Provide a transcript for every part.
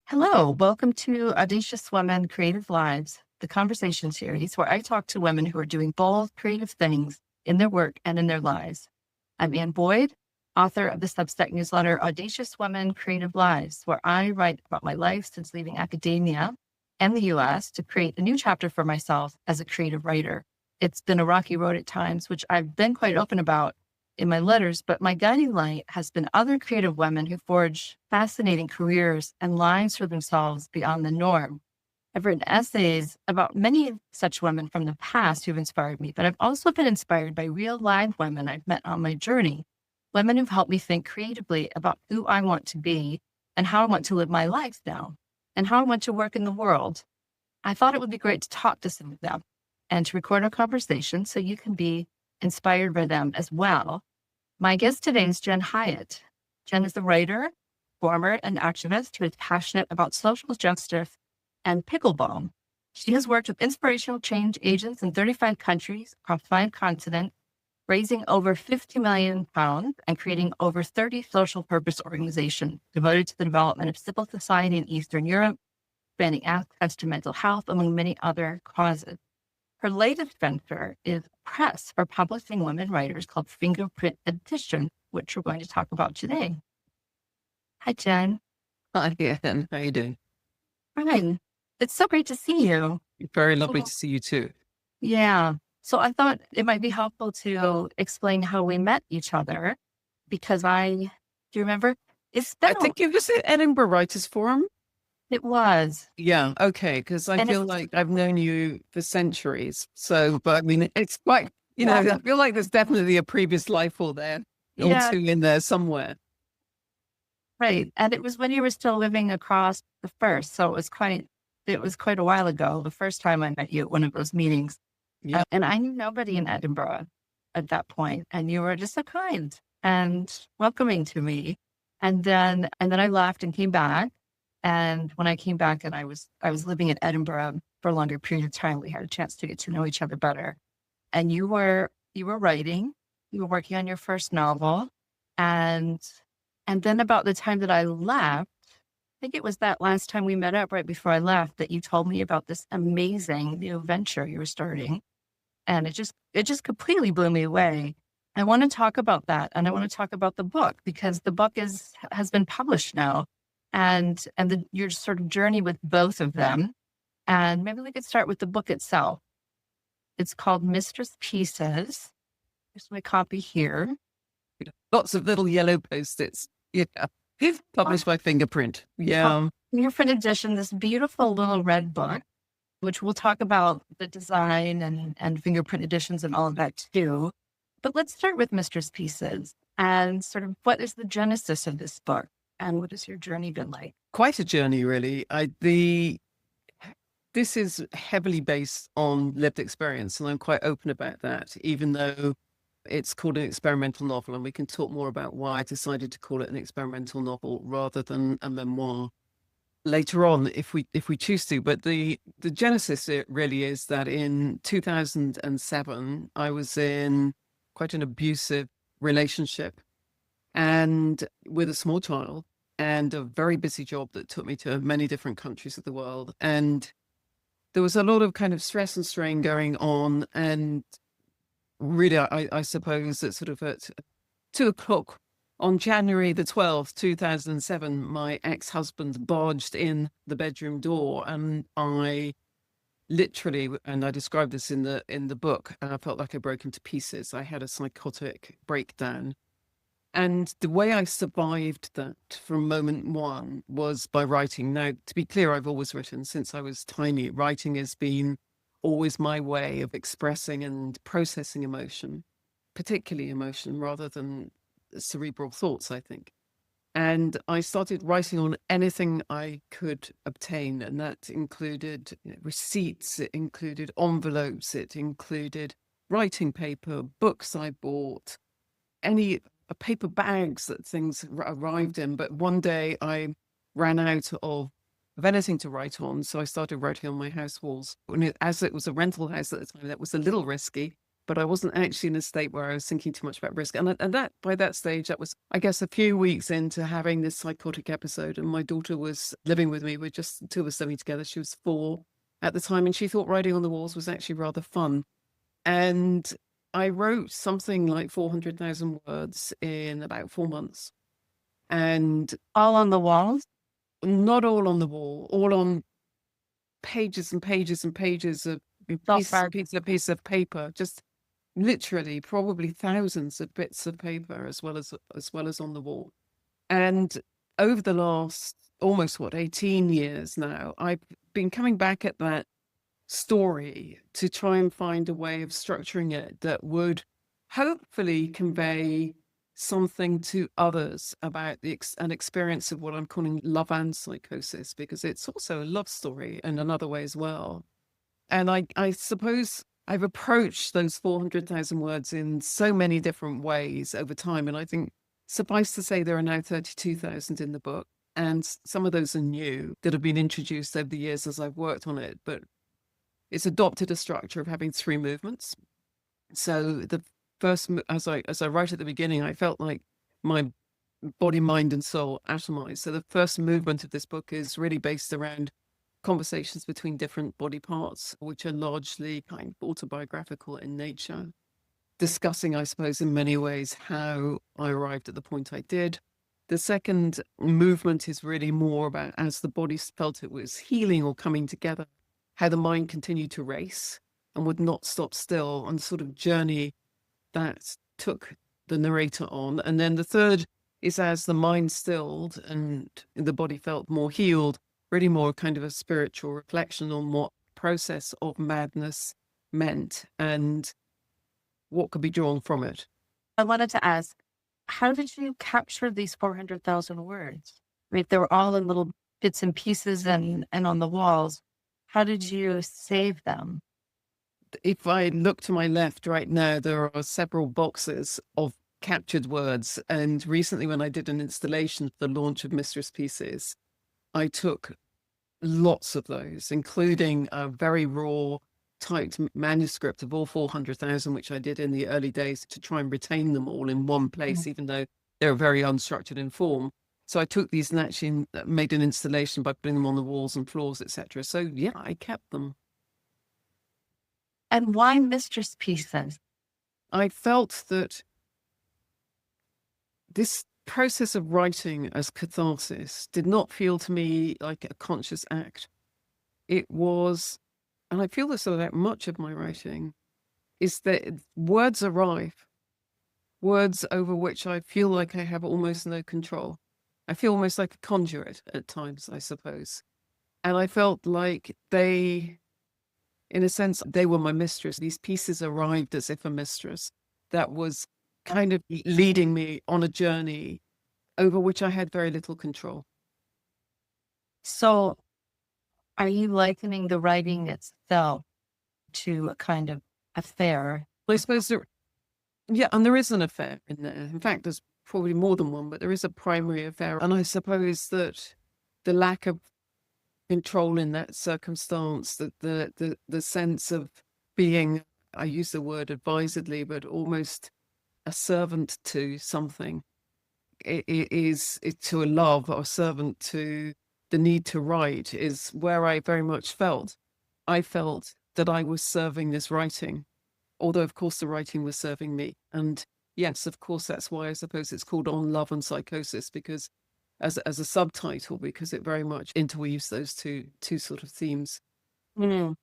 Hello, welcome to Audacious Women Creative Lives, the conversation series where I talk to women who are doing bold, creative things in their work and in their lives. I'm Ann Boyd, author of the Substack newsletter Audacious Women Creative Lives, where I write about my life since leaving academia and the US to create a new chapter for myself as a creative writer. It's been a rocky road at times, which I've been quite open about in my letters, but my guiding light has been other creative women who forge fascinating careers and lives for themselves beyond the norm. I've written essays about many such women from the past who've inspired me, but I've also been inspired by real live women I've met on my journey, women who've helped me think creatively about who I want to be and how I want to live my life now and how I want to work in the world. I thought it would be great to talk to some of them and to record a conversation so you can be inspired by them as well. My guest today is Jen Hyatt. Jen is a writer, performer, and activist who is passionate about social justice and pickleball. She has worked with inspirational change agents in 35 countries across 5 continents, raising over £50 million and creating over 30 social purpose organizations devoted to the development of civil society in Eastern Europe, spanning access to mental health, among many other causes. Her latest venture is press for publishing women writers called Fingerprint Edition, which we're going to talk about today. Hi, Jen. Hi, Ann. How you doing? Fine. It's so great to see you. Very lovely to see you too. Yeah. So I thought it might be helpful to explain how we met each other because do you remember? I think it was at Edinburgh Writers Forum. It was. Yeah, okay, because I feel like I've known you for centuries. So, but I mean, it's quite, I feel like there's definitely a previous life or two in there somewhere. Right. And it was when you were still living across the first. So it was quite a while ago, the first time I met you at one of those meetings. Yeah. And I knew nobody in Edinburgh at that point. And you were just so kind and welcoming to me. And then I left and came back. And when I came back and I was living in Edinburgh for a longer period of time, we had a chance to get to know each other better. And you were writing, you were working on your first novel. And then about the time that I left, I think it was that last time we met up right before I left that you told me about this amazing new venture you were starting. And it just completely blew me away. I want to talk about that. And I want to talk about the book because the book has been published now. And your sort of journey with both of them. And maybe we could start with the book itself. It's called Mistress Pieces. Here's my copy here. Lots of little yellow Post-its. Yeah. Published by Fingerprint. Yeah. Fingerprint edition, this beautiful little red book, which we'll talk about the design and Fingerprint editions and all of that too. But let's start with Mistress Pieces and sort of what is the genesis of this book? And what has your journey been like? Quite a journey, really. This is heavily based on lived experience, and I'm quite open about that, even though it's called an experimental novel, and we can talk more about why I decided to call it an experimental novel rather than a memoir later on, if we choose to. But the genesis, it really is that in 2007, I was in quite an abusive relationship and with a small child and a very busy job that took me to many different countries of the world. And there was a lot of kind of stress and strain going on. And really, I suppose that sort of at 2:00 on January the 12th, 2007, my ex-husband barged in the bedroom door, and I literally, and I described this in the book, and I felt like I broke into pieces. I had a psychotic breakdown. And the way I survived that from moment one was by writing. Now, to be clear, I've always written since I was tiny. Writing has been always my way of expressing and processing emotion, particularly emotion rather than cerebral thoughts, I think. And I started writing on anything I could obtain. And that included receipts, it included envelopes, it included writing paper, books I bought, any paper bags that things arrived in. But one day I ran out of anything to write on. So I started writing on my house walls. As it was a rental house at the time, that was a little risky, but I wasn't actually in a state where I was thinking too much about risk. And that by that stage, that was, I guess, a few weeks into having this psychotic episode. And my daughter was living with me. We're just two of us living together. She was 4 at the time, and she thought writing on the walls was actually rather fun. And I wrote something like 400,000 words in about 4 months. And All on the walls? not all on the wall, all on pages and pages and pages of piece of paper, just literally probably thousands of bits of paper as well as on the wall. And over the last almost 18 years now, I've been coming back at that story to try and find a way of structuring it that would hopefully convey something to others about an experience of what I'm calling love and psychosis, because it's also a love story in another way as well. And I suppose I've approached those 400,000 words in so many different ways over time. And I think, suffice to say, there are now 32,000 in the book. And some of those are new that have been introduced over the years as I've worked on it. But it's adopted a structure of having 3 movements. So the first, as I write at the beginning, I felt like my body, mind, and soul atomized. So the first movement of this book is really based around conversations between different body parts, which are largely kind of autobiographical in nature, discussing, I suppose, in many ways how I arrived at the point I did. The second movement is really more about, as the body felt it was healing or coming together, how the mind continued to race and would not stop still on the sort of journey that took the narrator on. And then the third is as the mind stilled and the body felt more healed, really more kind of a spiritual reflection on what process of madness meant and what could be drawn from it. I wanted to ask, how did you capture these 400,000 words? I mean, they were all in little bits and pieces and on the walls. How did you save them? If I look to my left right now, there are several boxes of captured words. And recently, when I did an installation for the launch of Mistress Pieces, I took lots of those, including a very raw typed manuscript of all 400,000, which I did in the early days to try and retain them all in one place, even though they're very unstructured in form. So I took these and actually made an installation by putting them on the walls and floors, etc. So yeah, I kept them. And why Mistress Pieces? I felt that this process of writing as catharsis did not feel to me like a conscious act. It was, and I feel this about much of my writing, is that words arrive, words over which I feel like I have almost no control. I feel almost like a conduit at times, I suppose. And I felt like they, in a sense, they were my mistress. These pieces arrived as if a mistress that was kind of leading me on a journey over which I had very little control. So are you likening the writing itself to a kind of affair? I suppose and there is an affair in there. In fact, there's probably more than one, but there is a primary affair. And I suppose that the lack of control in that circumstance, that the sense of being, I use the word advisedly, but almost a servant to something, it is to a love or a servant to the need to write, is where I very much felt. I felt that I was serving this writing, although of course the writing was serving me. And yes, of course, that's why I suppose it's called On Love and Psychosis, because as a subtitle, because it very much interweaves those two sort of themes. The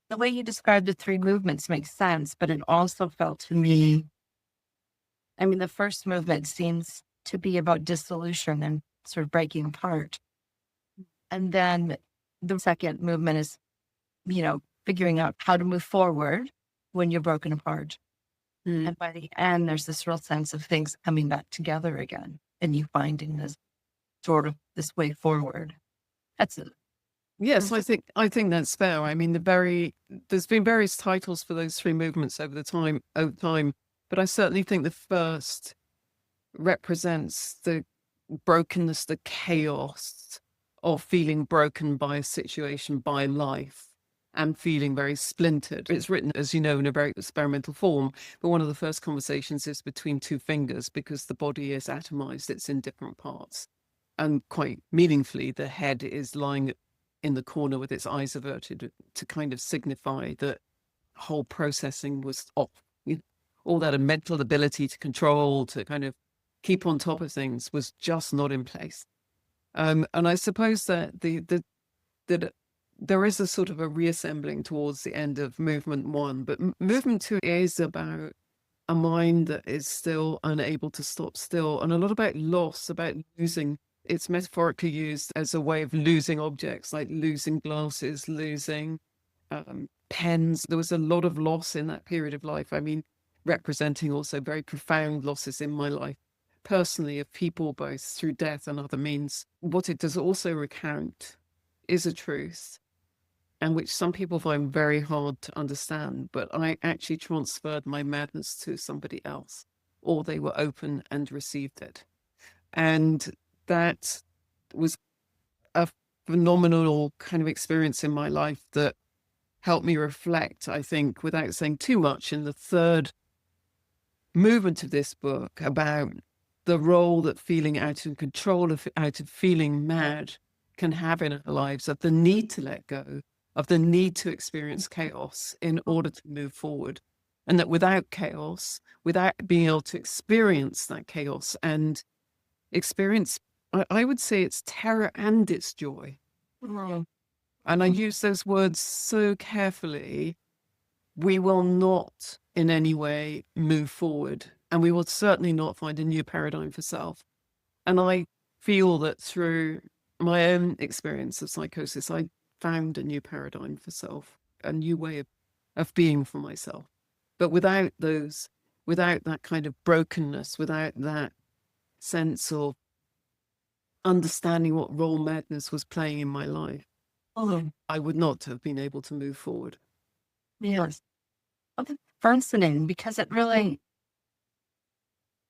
way you described the 3 movements makes sense, but it also felt to me, I mean, the first movement seems to be about dissolution and sort of breaking apart. And then the second movement is, figuring out how to move forward when you're broken apart. And by the end, there's this real sense of things coming back together again and you finding this sort of this way forward. That's it. Yes, I think that's fair. I mean, there's been various titles for those 3 movements over time, but I certainly think the first represents the brokenness, the chaos of feeling broken by a situation, by life, and feeling very splintered. It's written, as you know, in a very experimental form, but one of the first conversations is between two fingers because the body is atomized, it's in different parts. And quite meaningfully, the head is lying in the corner with its eyes averted to kind of signify that whole processing was off. All that mental ability to control, to kind of keep on top of things was just not in place. And I suppose that that there is a sort of a reassembling towards the end of movement 1, but movement 2 is about a mind that is still unable to stop still, and a lot about loss, about losing. It's metaphorically used as a way of losing objects, like losing glasses, losing pens. There was a lot of loss in that period of life. I mean, representing also very profound losses in my life, personally, of people, both through death and other means. What it does also recount is a truth, and which some people find very hard to understand, but I actually transferred my madness to somebody else, or they were open and received it. And that was a phenomenal kind of experience in my life that helped me reflect, I think, without saying too much, in the third movement of this book about the role that feeling out of control, out of feeling mad, can have in our lives, of the need to let go, of the need to experience chaos in order to move forward. And that without chaos, without being able to experience that chaos and experience, I would say, it's terror and it's joy. Mm. And I use those words so carefully, we will not in any way move forward. And we will certainly not find a new paradigm for self. And I feel that through my own experience of psychosis, I found a new paradigm for self, a new way of being for myself. But without that kind of brokenness, without that sense of understanding what role madness was playing in my life, I would not have been able to move forward. Yes. Well, that's fascinating because it really,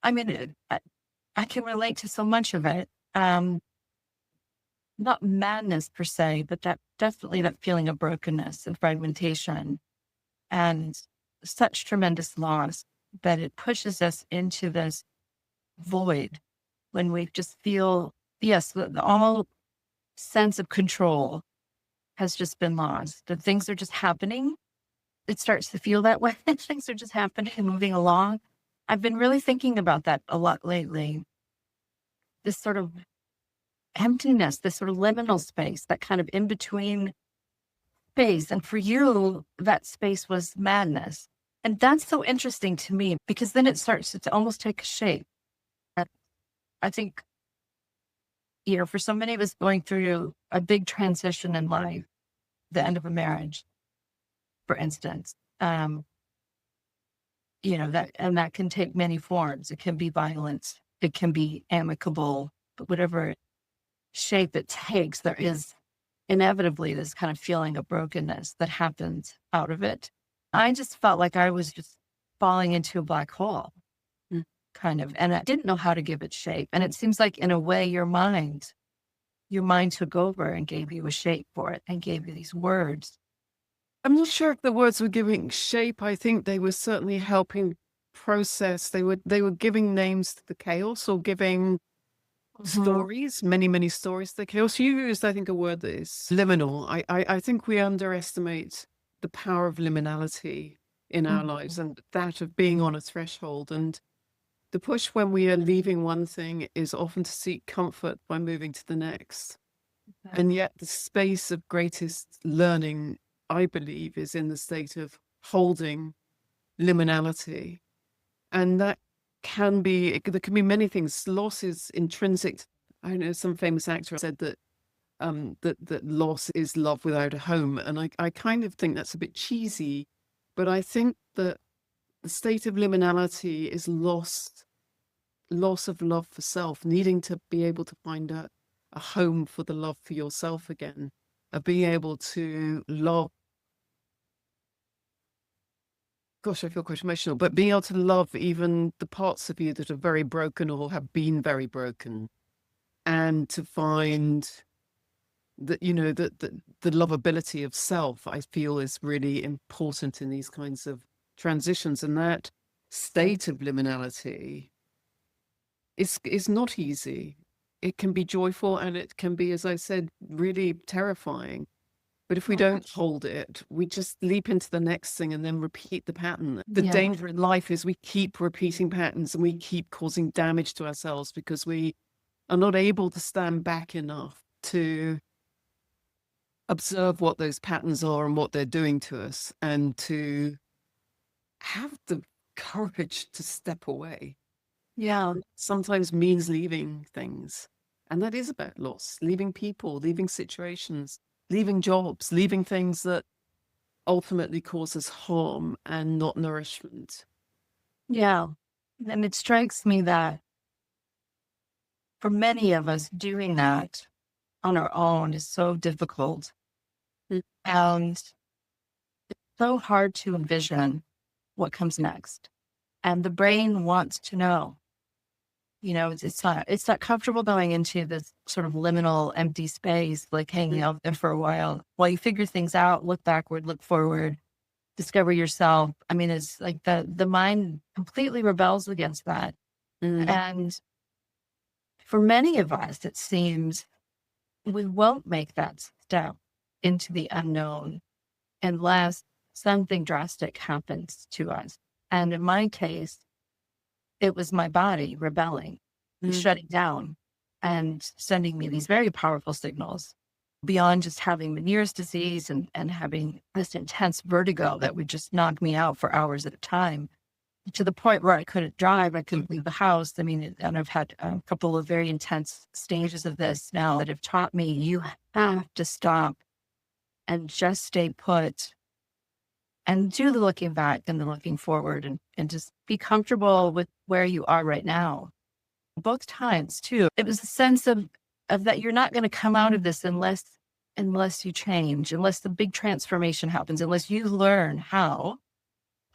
I mean, I can relate to so much of it. Not madness per se, but that definitely that feeling of brokenness and fragmentation and such tremendous loss that it pushes us into this void when we just feel, yes, all sense of control has just been lost. That things are just happening. It starts to feel that way. Things are just happening and moving along. I've been really thinking about that a lot lately. This sort of emptiness, this sort of liminal space, that kind of in between space. And for you, that space was madness. And that's so interesting to me because then it starts to almost take a shape. I think, for so many of us going through a big transition in life, the end of a marriage, for instance, that can take many forms. It can be violence, it can be amicable, but whatever shape it takes, there is inevitably this kind of feeling of brokenness that happens out of it. I just felt like I was just falling into a black hole, kind of, and I didn't know how to give it shape. And it seems like in a way your mind took over and gave you a shape for it and gave you these words. I'm not sure if the words were giving shape. I think they were certainly helping process. They were giving names to the chaos, or giving stories, many stories to the chaos. You used, I think, a word that is liminal. I think we underestimate the power of liminality in our lives, and that of being on a threshold. And the push when we are leaving one thing is often to seek comfort by moving to the next. And yet the space of greatest learning, I believe, is in the state of holding liminality. And that there can be many things. Loss is intrinsic. I know some famous actor said that that loss is love without a home. And I kind of think that's a bit cheesy, but I think that the state of liminality is loss of love for self, needing to be able to find a home for the love for yourself again, of being able to love. Gosh, I feel quite emotional, but being able to love even the parts of you that are very broken or have been very broken, and to find that, the lovability of self, I feel, is really important in these kinds of transitions. And that state of liminality is not easy. It can be joyful, and it can be, as I said, really terrifying. But if we don't hold it, we just leap into the next thing and then repeat the pattern. The danger in life is we keep repeating patterns and we keep causing damage to ourselves because we are not able to stand back enough to observe what those patterns are and what they're doing to us, and to have the courage to step away. Yeah. Sometimes means leaving things. And that is about loss, leaving people, leaving situations, leaving jobs, leaving things that ultimately cause us harm and not nourishment. Yeah. And it strikes me that for many of us, doing that on our own is so difficult. And it's so hard to envision what comes next. And the brain wants to know. It's not comfortable going into this sort of liminal empty space, like hanging out there for a while you figure things out, look backward, look forward, discover yourself. I mean, it's like the mind completely rebels against that. And for many of us, it seems we won't make that step into the unknown unless something drastic happens to us. And in my case, it was my body rebelling, shutting down, and sending me these very powerful signals beyond just having Meniere's disease and having this intense vertigo that would just knock me out for hours at a time, to the point where I couldn't drive, I couldn't leave the house. I mean, and I've had a couple of very intense stages of this now that have taught me you have to stop and just stay put and do the looking back and the looking forward, and just be comfortable with where you are right now. Both times too, it was a sense of that you're not going to come out of this unless you change, unless the big transformation happens, unless you learn how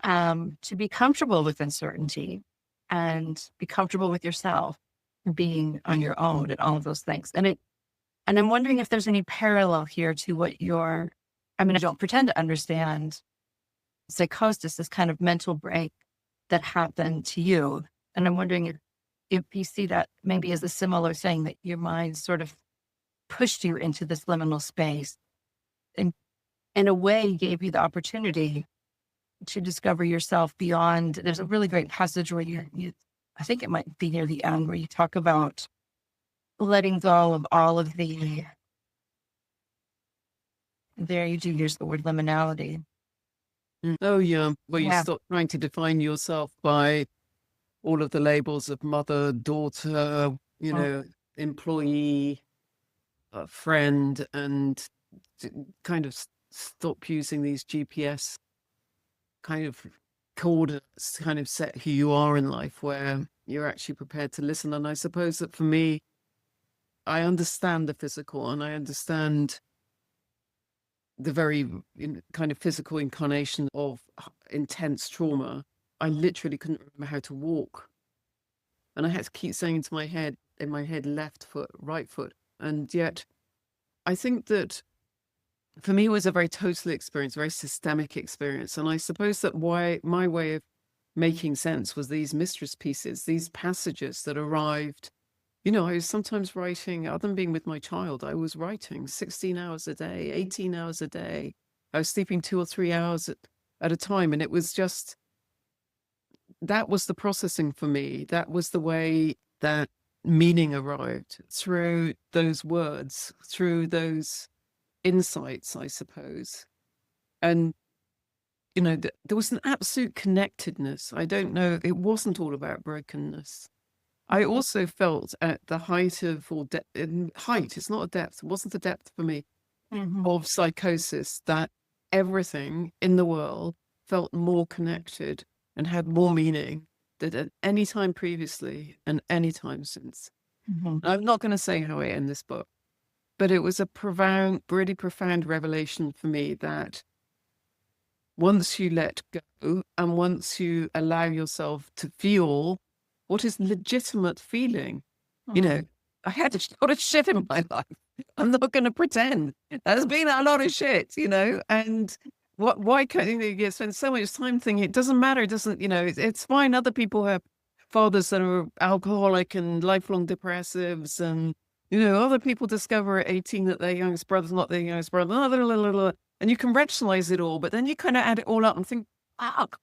to be comfortable with uncertainty and be comfortable with yourself and being on your own and all of those things. And I'm wondering if there's any parallel here to what I don't pretend to understand psychosis, this kind of mental break that happened to you. And I'm wondering if you see that maybe as a similar thing, that your mind sort of pushed you into this liminal space and in a way gave you the opportunity to discover yourself beyond. There's a really great passage where you I think it might be near the end, where you talk about letting go of all of there you do use the word liminality. Oh, yeah. Well, you Yeah. stop trying to define yourself by all of the labels of mother, daughter, employee, friend, and kind of stop using these GPS kind of coordinates to kind of set who you are in life, where you're actually prepared to listen. And I suppose that for me, I understand the physical, and I understand the very kind of physical incarnation of intense trauma. I literally couldn't remember how to walk. And I had to keep saying in my head, left foot, right foot. And yet I think that for me, it was a very total experience, very systemic experience. And I suppose that my way of making sense was these Mistress Pieces, these passages that arrived. I was sometimes writing, other than being with my child, I was writing 16 hours a day, 18 hours a day. I was sleeping 2 or 3 hours at a time. And it was just, that was the processing for me. That was the way that meaning arrived, through those words, through those insights, I suppose. And, there was an absolute connectedness. I don't know, it wasn't all about brokenness. I also felt at the height of, height, it's not a depth, it wasn't a depth for me, of psychosis, that everything in the world felt more connected and had more meaning than at any time previously and any time since. I'm not going to say how I end this book, but it was a really profound revelation for me that once you let go and once you allow yourself to feel what is legitimate feeling, I had a lot of shit in my life. I'm not going to pretend. There's been a lot of shit, and why can't you spend so much time thinking it doesn't matter? It doesn't, it's fine. Other people have fathers that are alcoholic and lifelong depressives, and, other people discover at 18 that their youngest brother's not their youngest brother, and you can rationalize it all, but then you kind of add it all up and think, fuck,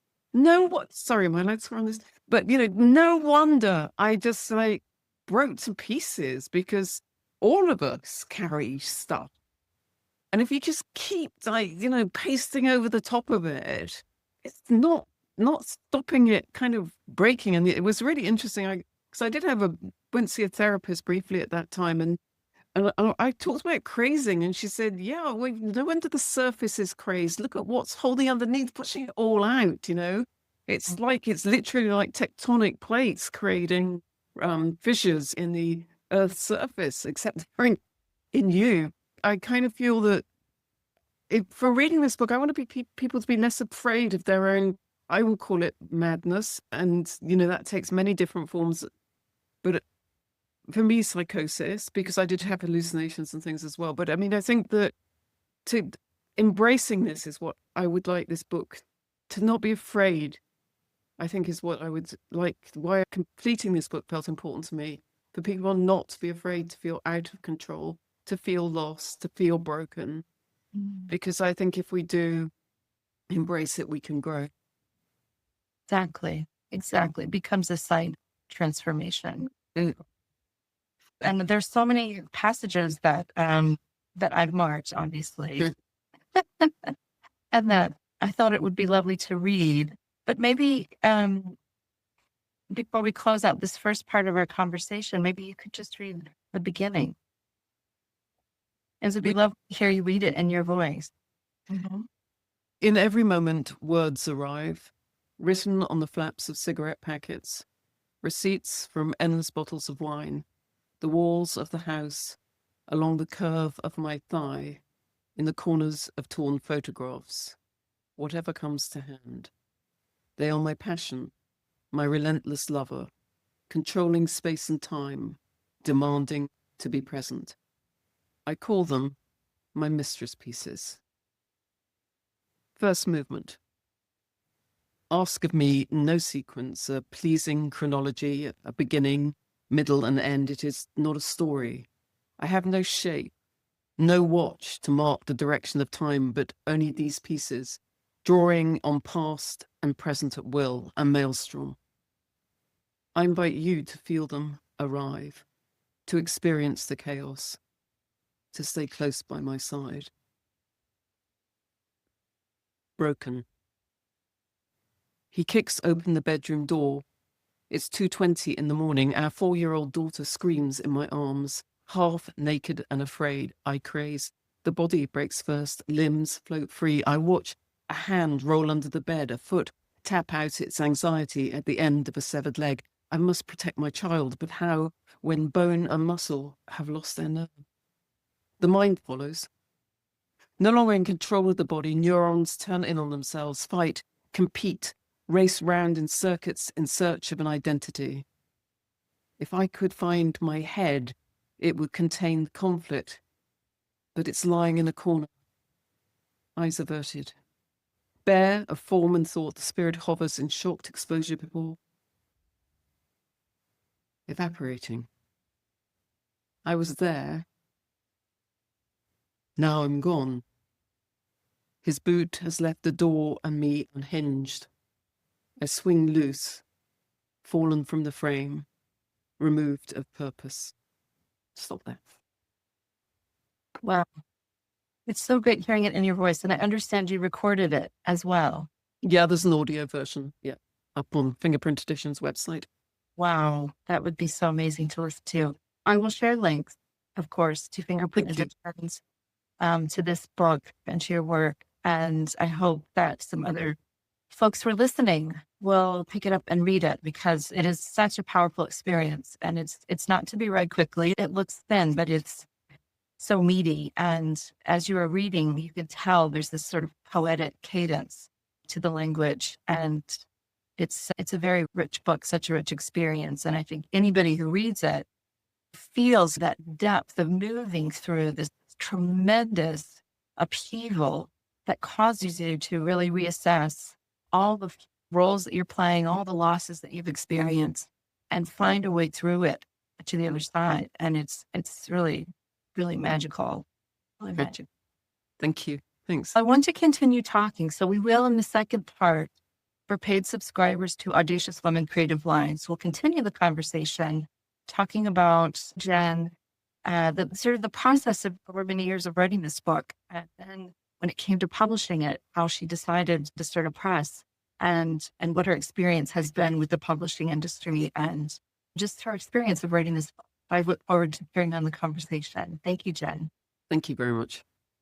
sorry, my lights are on this, but, no wonder I just broke to pieces, because all of us carry stuff. And if you just keep pasting over the top of it, it's not stopping it kind of breaking. And it was really interesting. Because I did went to see a therapist briefly at that time, and I talked about crazing, and she said, yeah, no wonder the surface is crazed. Look at what's holding underneath, pushing it all out, It's literally like tectonic plates creating fissures in the Earth's surface, except they're in you. I kind of feel that for reading this book, I want to be people to be less afraid of their own, I will call it madness. And, that takes many different forms. But for me, psychosis, because I did have hallucinations and things as well. But I mean, I think that embracing this is what I would like this book to not be afraid, I think, is what I would like, why completing this book felt important to me. For people not to be afraid to feel out of control, to feel lost, to feel broken. Because I think if we do embrace it, we can grow. Exactly. It becomes a side transformation. And there's so many passages that I've marked, obviously, and that I thought it would be lovely to read. But maybe before we close out this first part of our conversation, maybe you could just read the beginning. And it'd be lovely to hear you read it in your voice. Mm-hmm. In every moment, words arrive, written on the flaps of cigarette packets, receipts from endless bottles of wine, the walls of the house, along the curve of my thigh, in the corners of torn photographs, whatever comes to hand. They are my passion, my relentless lover, controlling space and time, demanding to be present. I call them my Mistress Pieces. First movement. Ask of me no sequence, a pleasing chronology, a beginning, middle, and end. It is not a story. I have no shape, no watch to mark the direction of time, but only these pieces, drawing on past and present at will, a maelstrom. I invite you to feel them arrive, to experience the chaos, to stay close by my side. Broken. He kicks open the bedroom door. It's 2:20 in the morning. Our 4-year-old daughter screams in my arms, half naked and afraid. I craze. The body breaks first, limbs float free. I watch a hand roll under the bed, a foot tap out its anxiety at the end of a severed leg. I must protect my child, but how when bone and muscle have lost their nerve? The mind follows. No longer in control of the body, neurons turn in on themselves, fight, compete, race round in circuits in search of an identity. If I could find my head, it would contain the conflict, but it's lying in a corner, eyes averted. Bare of form and thought, the spirit hovers in shocked exposure before evaporating. I was there. Now I'm gone. His boot has left the door and me unhinged. I swing loose, fallen from the frame, removed of purpose. Stop there. Wow. It's so great hearing it in your voice. And I understand you recorded it as well. Yeah, there's an audio version. Yeah, up on Fingerprint Edition's website. Wow. That would be so amazing to listen to. I will share links, of course, to Fingerprint Editions, to this book and to your work. And I hope that some other folks who are listening will pick it up and read it, because it is such a powerful experience. And it's not to be read quickly. It looks thin, but it's so meaty. And as you are reading, you can tell there's this sort of poetic cadence to the language. And it's a very rich book, such a rich experience. And I think anybody who reads it feels that depth of moving through this tremendous upheaval that causes you to really reassess all the roles that you're playing, all the losses that you've experienced, and find a way through it to the other side. And it's really, really magical. Really Okay. magical. Thank you. Thanks. I want to continue talking, so we will in the second part. For paid subscribers to Audacious Women Creative Lives, we'll continue the conversation talking about Jen, the sort of the process of over many years of writing this book, and then when it came to publishing it, how she decided to start a press, and what her experience has been with the publishing industry, and just her experience of writing this book. I look forward to hearing on the conversation. Thank you, Jen. Thank you very much.